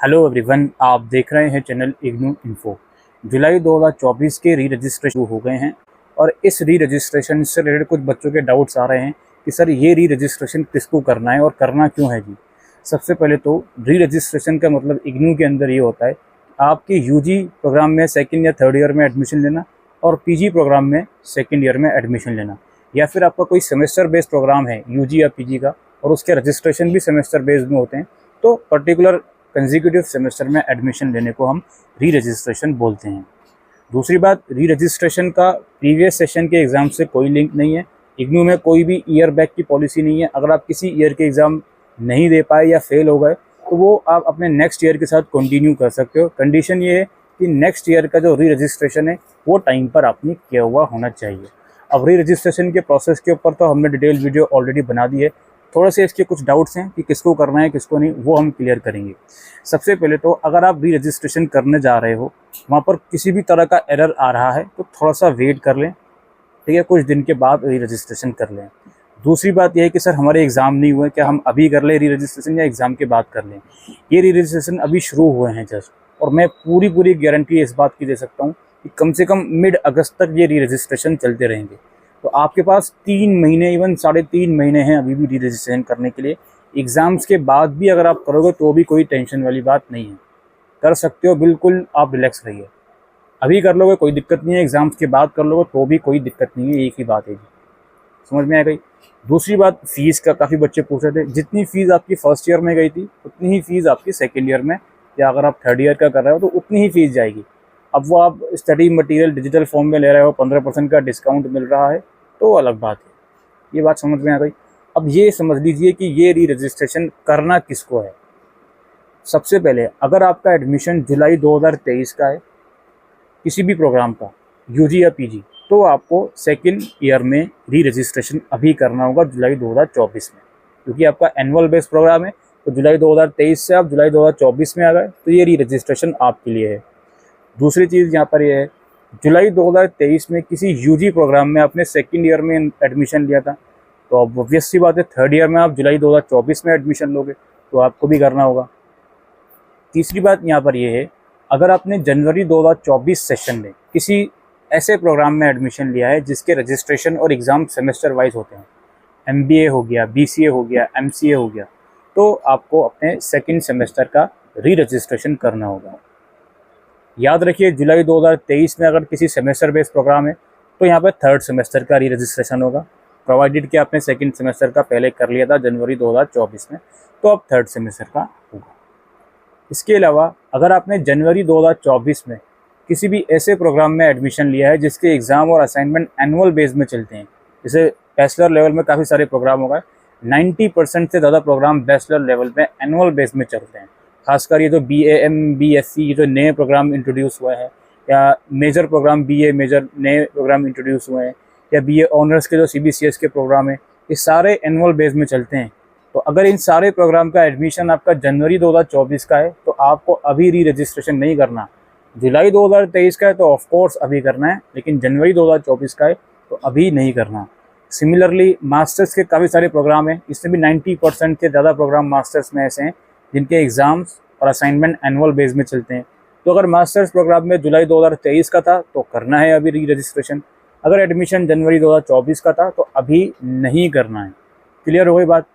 Hello everyone, आप देख रहे हैं चैनल इग्नू इन्फो। जुलाई 2024 के री रजिस्ट्रेशन हो गए हैं और इस री रजिस्ट्रेशन से रिलेटेड कुछ बच्चों के डाउट्स आ रहे हैं कि सर ये री रजिस्ट्रेशन किसको करना है और करना क्यों है जी। सबसे पहले तो री रजिस्ट्रेशन का मतलब इग्नू के अंदर ये होता है आपके यूजी प्रोग्राम में सेकेंड या थर्ड ईयर में एडमिशन लेना और पीजी प्रोग्राम में सेकेंड ईयर में एडमिशन लेना, या फिर आपका कोई सेमेस्टर बेस्ड प्रोग्राम है यूजी या पीजी का और उसके रजिस्ट्रेशन भी सेमेस्टर बेस्ड में होते हैं, तो पर्टिकुलर कंसेक्यूटिव सेमेस्टर में एडमिशन लेने को हम री रजिस्ट्रेशन बोलते हैं। दूसरी बात, री रजिस्ट्रेशन का प्रीवियस सेशन के एग्ज़ाम से कोई लिंक नहीं है। इग्नू में कोई भी ईयर बैक की पॉलिसी नहीं है। अगर आप किसी ईयर के एग्ज़ाम नहीं दे पाए या फेल हो गए तो वो आप अपने नेक्स्ट ईयर के साथ कंटिन्यू कर सकते हो। कंडीशन ये है कि नेक्स्ट ईयर का जो री रजिस्ट्रेशन है वो टाइम पर आपने किया हुआ होना चाहिए। अब री रजिस्ट्रेशन के प्रोसेस के ऊपर तो हमने डिटेल वीडियो ऑलरेडी बना दी है। थोड़े से इसके कुछ डाउट्स हैं कि किसको करना है किसको नहीं, वो हम क्लियर करेंगे। सबसे पहले तो अगर आप री रजिस्ट्रेशन करने जा रहे हो, वहाँ पर किसी भी तरह का एरर आ रहा है तो थोड़ा सा वेट कर लें, ठीक है, कुछ दिन के बाद री रजिस्ट्रेशन कर लें। दूसरी बात यह है कि सर हमारे एग्ज़ाम नहीं हुए, क्या हम अभी कर लें री रजिस्ट्रेशन या एग्ज़ाम के बाद कर लें। ये री रजिस्ट्रेशन अभी शुरू हुए हैं जस्ट, और मैं पूरी गारंटी इस बात की दे सकता हूँ कि कम से कम मिड अगस्त तक ये री रजिस्ट्रेशन चलते रहेंगे। तो आपके पास 3 महीने, इवन 3.5 महीने हैं अभी भी री रजिस्ट्रेशन करने के लिए। एग्ज़ाम्स के बाद भी अगर आप करोगे तो भी कोई टेंशन वाली बात नहीं है, कर सकते हो, बिल्कुल आप रिलैक्स रहिए। अभी कर लोगे कोई दिक्कत नहीं है, एग्ज़ाम्स के बाद कर लोगे तो भी कोई दिक्कत नहीं है, एक ही बात है जी। समझ में आ गई। दूसरी बात, फ़ीस का काफ़ी बच्चे पूछ रहे थे। जितनी फ़ीस आपकी फर्स्ट ईयर में गई थी उतनी ही फ़ीस आपकी सेकेंड ईयर में, या अगर आप थर्ड ईयर का कर रहे हो तो उतनी ही फ़ीस जाएगी। अब वो आप स्टडी मटेरियल डिजिटल फॉर्म में ले रहे हो, 15% का डिस्काउंट मिल रहा है तो अलग बात है। ये बात समझ में आ गई। अब ये समझ लीजिए कि ये री रजिस्ट्रेशन करना किसको है। सबसे पहले अगर आपका एडमिशन जुलाई 2023 का है किसी भी प्रोग्राम का, यूजी या पीजी, तो आपको सेकेंड ईयर में री रजिस्ट्रेशन अभी करना होगा जुलाई 2024 में, क्योंकि आपका एनुअल बेस्ड प्रोग्राम है। तो जुलाई 2023 से आप जुलाई 2024 में आ गए तो ये री रजिस्ट्रेशन आपके लिए है। दूसरी चीज़ यहाँ पर ये है, जुलाई 2023 में किसी यूजी प्रोग्राम में आपने सेकेंड ईयर में एडमिशन लिया था, तो अब ऑब्वियस सी बात है थर्ड ईयर में आप जुलाई 2024 में एडमिशन लोगे तो आपको भी करना होगा। तीसरी बात यहाँ पर ये है, अगर आपने जनवरी 2024 सेशन में किसी ऐसे प्रोग्राम में एडमिशन लिया है जिसके रजिस्ट्रेशन और एग्ज़ाम सेमेस्टर वाइज होते हैं, MBA हो गया, BCA हो गया, MCA हो गया, तो आपको अपने सेकेंड सेमेस्टर का री रजिस्ट्रेशन करना होगा। याद रखिए, जुलाई 2023 में अगर किसी सेमेस्टर बेस्ड प्रोग्राम है तो यहाँ पर थर्ड सेमेस्टर का री रजिस्ट्रेशन होगा, प्रोवाइडेड कि आपने सेकंड सेमेस्टर का पहले कर लिया था जनवरी 2024 में, तो अब थर्ड सेमेस्टर का होगा। इसके अलावा अगर आपने जनवरी 2024 में किसी भी ऐसे प्रोग्राम में एडमिशन लिया है जिसके एग्ज़ाम और असाइनमेंट एनुअल बेस में चलते हैं, जैसे बैचलर लेवल में काफ़ी सारे प्रोग्राम होगा, 90% से ज़्यादा प्रोग्राम बैचलर लेवल में एनुअल बेस में चलते हैं। खासकर ये जो BAM, BSc, ये जो नए प्रोग्राम इंट्रोड्यूस हुए हैं, या मेजर प्रोग्राम BA मेजर नए प्रोग्राम इंट्रोड्यूस हुए हैं, या BA ऑनर्स के जो CBCS के प्रोग्राम है, ये सारे एनुअल बेस में चलते हैं। तो अगर इन सारे प्रोग्राम का एडमिशन आपका जनवरी 2024 का है तो आपको अभी री रजिस्ट्रेशन नहीं करना। जुलाई 2023 का है तो ऑफकोर्स अभी करना है, लेकिन जनवरी 2024 का है तो अभी नहीं करना। सिमिलरली मास्टर्स के काफ़ी सारे प्रोग्राम हैं, इसमें भी 90% से ज़्यादा प्रोग्राम मास्टर्स में ऐसे हैं जिनके एग्ज़ाम्स और असाइनमेंट एनुअल बेस में चलते हैं। तो अगर मास्टर्स प्रोग्राम में जुलाई 2023 का था तो करना है अभी री रजिस्ट्रेशन, अगर एडमिशन जनवरी 2024 का था तो अभी नहीं करना है। क्लियर हो गई बात।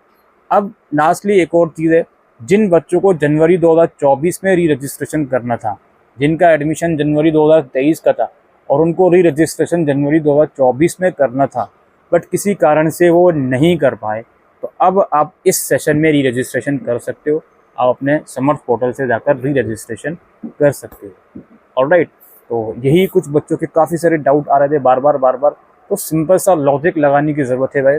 अब लास्टली एक और चीज़ है, जिन बच्चों को जनवरी 2024 में री रजिस्ट्रेशन करना था, जिनका एडमिशन जनवरी 2023 का था और उनको री रजिस्ट्रेशन जनवरी 2024 में करना था बट किसी कारण से वो नहीं कर पाए, तो अब आप इस सेशन में री रजिस्ट्रेशन कर सकते हो। आप अपने समर्थ पोर्टल से जाकर री रजिस्ट्रेशन कर सकते हो। ऑलराइट, तो यही कुछ बच्चों के काफ़ी सारे डाउट आ रहे थे बार बार, तो सिंपल सा लॉजिक लगाने की ज़रूरत है भाई।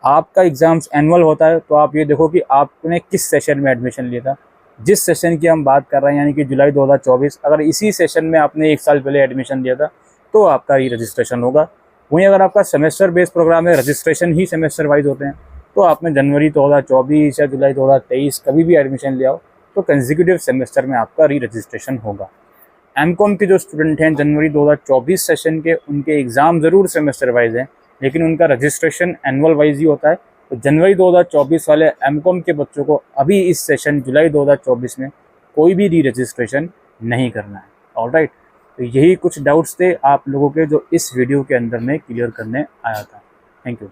आपका एग्ज़ाम्स एनुअल होता है तो आप ये देखो कि आपने किस सेशन में एडमिशन लिया था। जिस सेशन की हम बात कर रहे हैं यानी कि जुलाई 2024, अगर इसी सेशन में आपने 1 साल पहले एडमिशन लिया था तो आपका री रजिस्ट्रेशन होगा। वहीं अगर आपका सेमेस्टर बेस्ड प्रोग्राम है, रजिस्ट्रेशन ही सेमेस्टर वाइज होते हैं, तो आपने जनवरी 2024 या जुलाई 2023 कभी भी एडमिशन लिया हो तो कंसेक्यूटिव सेमेस्टर में आपका री रजिस्ट्रेशन होगा। MCOM के जो स्टूडेंट हैं जनवरी 2024 सेशन के, उनके एग्ज़ाम ज़रूर सेमेस्टर वाइज हैं लेकिन उनका रजिस्ट्रेशन एनुअल वाइज ही होता है। तो जनवरी 2024 वाले MCOM के बच्चों को अभी इस सेशन जुलाई 2024 में कोई भी री रजिस्ट्रेशन नहीं करना है। ऑलराइट, तो यही कुछ डाउट्स थे आप लोगों के जो इस वीडियो के अंदर में क्लियर करने आया था। Thank you.